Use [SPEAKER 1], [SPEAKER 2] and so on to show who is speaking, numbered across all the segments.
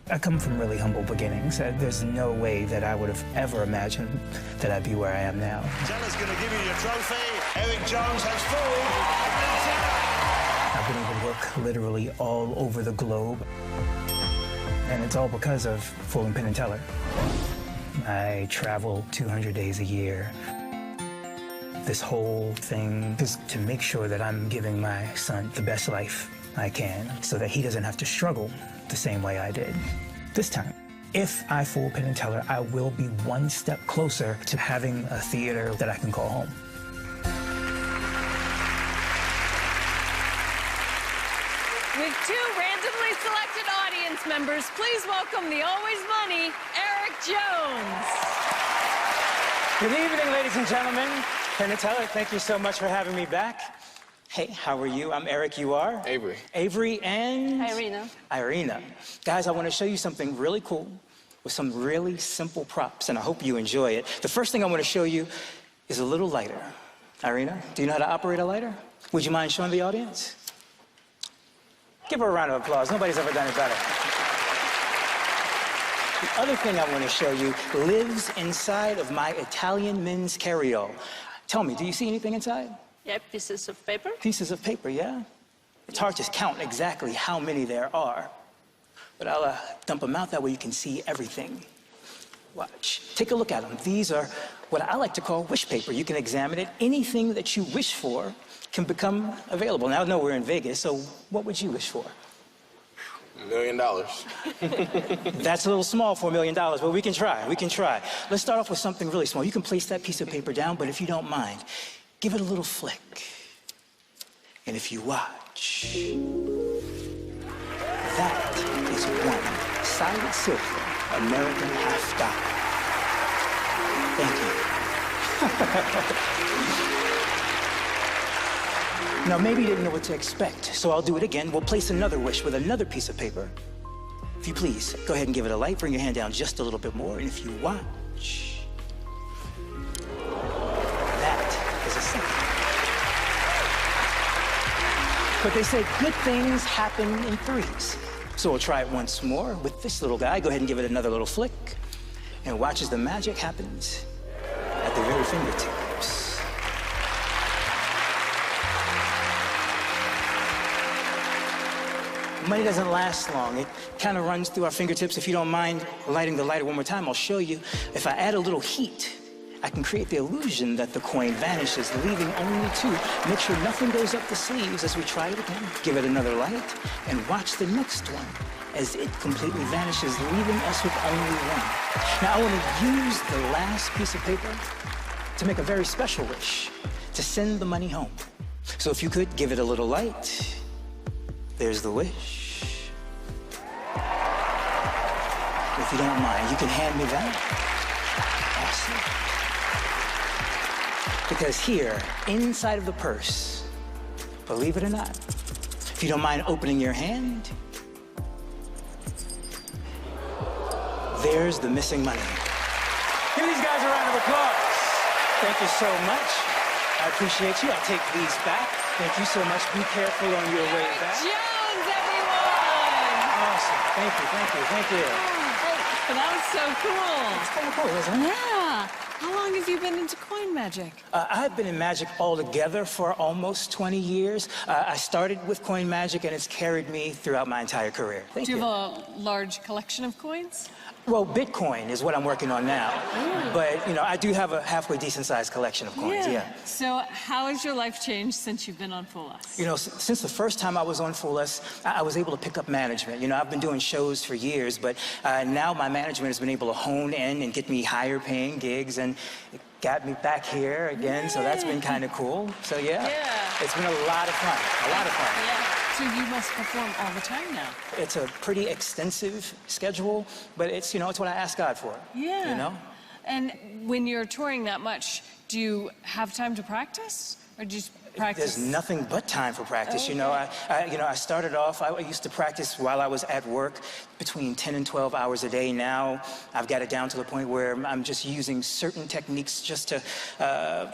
[SPEAKER 1] I come from really humble beginnings. There's no way that I would have ever imagined that I'd be where I am now.
[SPEAKER 2] Jeller's going to give you your trophy. Eric Jones has fooled.
[SPEAKER 1] I've been able to work literally all over the globe. And it's all because of Full and Penn and Teller. I travel 200 days a year. This whole thing is to make sure that I'm giving my son the best life I can so that he doesn't have to struggle the same way I did. This time, if I fool Penn and Teller, I will be one step closer to having a theater that I can call home.
[SPEAKER 3] With two randomly selected audience members, please welcome the always money, Eric Jones.
[SPEAKER 4] Good evening, ladies and gentlemen. Penn and Teller, thank you so much for having me back. Hey, how are you? I'm Eric, you are?
[SPEAKER 5] Avery.
[SPEAKER 4] Avery and?
[SPEAKER 3] Irina.
[SPEAKER 4] Irina. Guys, I want to show you something really cool with some really simple props, and I hope you enjoy it. The first thing I want to show you is a little lighter. Irina, do you know how to operate a lighter? Would you mind showing the audience? Give her a round of applause. Nobody's ever done it better. The other thing I want to show you lives inside of my Italian men's carry-all. Tell me, do you see anything inside?
[SPEAKER 3] Yeah, pieces of paper.
[SPEAKER 4] Pieces of paper, yeah? It's hard to count exactly how many there are, but I'll dump them out that way you can see everything. Watch. Take a look at them. These are what I like to call wish paper. You can examine it. Anything that you wish for can become available. Now, I know we're in Vegas, so what would you wish for?
[SPEAKER 5] $1 million.
[SPEAKER 4] That's a little small for $1 million, but we can try. We can try. Let's start off with something really small. You can place that piece of paper down, but if you don't mind, give it a little flick. And if you watch, that is one solid silver American half dollar. Thank you. Now, maybe you didn't know what to expect, so I'll do it again. We'll place another wish with another piece of paper. If you please, go ahead and give it a light. Bring your hand down just a little bit more. And if you watch, that is a second. But they say good things happen in threes. So we'll try it once more with this little guy. Go ahead and give it another little flick. And watch as the magic happens at the very fingertips. Money doesn't last long. It kind of runs through our fingertips. If you don't mind lighting the lighter one more time, I'll show you. If I add a little heat, I can create the illusion that the coin vanishes, leaving only two. Make sure nothing goes up the sleeves as we try it again. Give it another light, and watch the next one as it completely vanishes, leaving us with only one. Now, I want to use the last piece of paper to make a very special wish, to send the money home. So if you could, give it a little light. There's the wish. If you don't mind, you can hand me that. Awesome. Because here, inside of the purse, believe it or not, if you don't mind opening your hand, there's the missing money. Give these guys a round of applause. Thank you so much. I appreciate you. I'll take these back. Thank you so much. Be careful on your way back.
[SPEAKER 3] Jones, everyone!
[SPEAKER 4] Awesome. Thank you, thank you, thank you.
[SPEAKER 3] But that was so cool.
[SPEAKER 4] It's kind of cool, isn't it?
[SPEAKER 3] Yeah. How long have you been into coin magic?
[SPEAKER 4] I've been in magic altogether for almost 20 years. I started with coin magic, and it's carried me throughout my entire career. Thank you.
[SPEAKER 3] Do you have a large collection of coins?
[SPEAKER 4] Well, Bitcoin is what I'm working on now.
[SPEAKER 3] Ooh.
[SPEAKER 4] But, you know, I do have a halfway decent-sized collection of coins, yeah.
[SPEAKER 3] So how has your life changed since you've been on Fool Us?
[SPEAKER 4] You know, since the first time I was on Fool Us, I was able to pick up management. You know, I've been doing shows for years, but now my management has been able to hone in and get me higher-paying gigs, and it got me back here again, so that's been kind of cool. So, yeah, it's been a lot of fun, a lot of fun.
[SPEAKER 3] Yeah. So you must perform all the time now.
[SPEAKER 4] It's a pretty extensive schedule, but it's, you know, it's what I ask God for.
[SPEAKER 3] Yeah.
[SPEAKER 4] You know?
[SPEAKER 3] And when you're touring that much, do you have time to practice? Or do you just practice?
[SPEAKER 4] There's nothing but time for practice.
[SPEAKER 3] Okay.
[SPEAKER 4] You know, I started off, I used to practice while I was at work between 10 and 12 hours a day. Now I've got it down to the point where I'm just using certain techniques just to,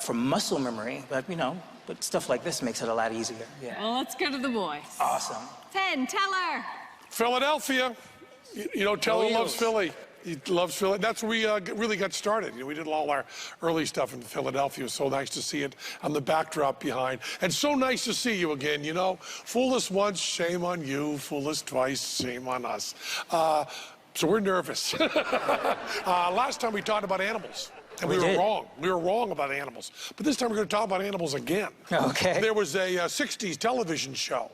[SPEAKER 4] for muscle memory. But, you know, but stuff like this makes it a lot easier. Yeah.
[SPEAKER 3] Well, let's go to the boys.
[SPEAKER 4] Awesome.
[SPEAKER 3] Penn, Teller.
[SPEAKER 5] Philadelphia.
[SPEAKER 6] You know, Teller loves Philly. He loves Philly. That's where we really got started. You know, we did all our early stuff in Philadelphia. It was so nice to see it on the backdrop behind. And so nice to see you again, you know. Fool us once, shame on you. Fool us twice, shame on us. So we're nervous. Last time we talked about animals. And we were wrong. We were wrong about animals. But this time we're going to talk about animals again.
[SPEAKER 4] Okay.
[SPEAKER 6] There was a 60s television show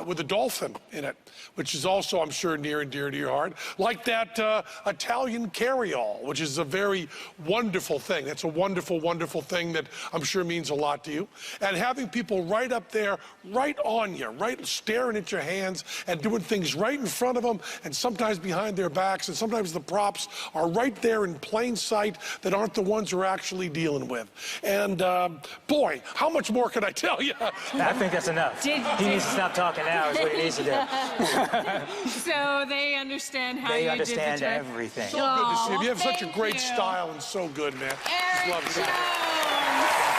[SPEAKER 6] with a dolphin in it, which is also, I'm sure, near and dear to your heart. Like that Italian carryall, which is a very wonderful thing. That's a wonderful, wonderful thing that I'm sure means a lot to you. And having people right up there, right on you, right staring at your hands and doing things right in front of them and sometimes behind their backs. And sometimes the props are right there in plain sight that aren't the ones we're actually dealing with. And boy, how much more can I tell you?
[SPEAKER 4] I think that's enough. He needs to stop talking now is what he needs to do.
[SPEAKER 3] So they understand how
[SPEAKER 4] They
[SPEAKER 3] you
[SPEAKER 4] understand
[SPEAKER 3] did the trick.
[SPEAKER 4] everything.
[SPEAKER 6] So good to see you. You have such a
[SPEAKER 3] Thank
[SPEAKER 6] great
[SPEAKER 3] you.
[SPEAKER 6] style and so good, man.
[SPEAKER 3] Eric
[SPEAKER 6] Just love it.
[SPEAKER 3] Jones.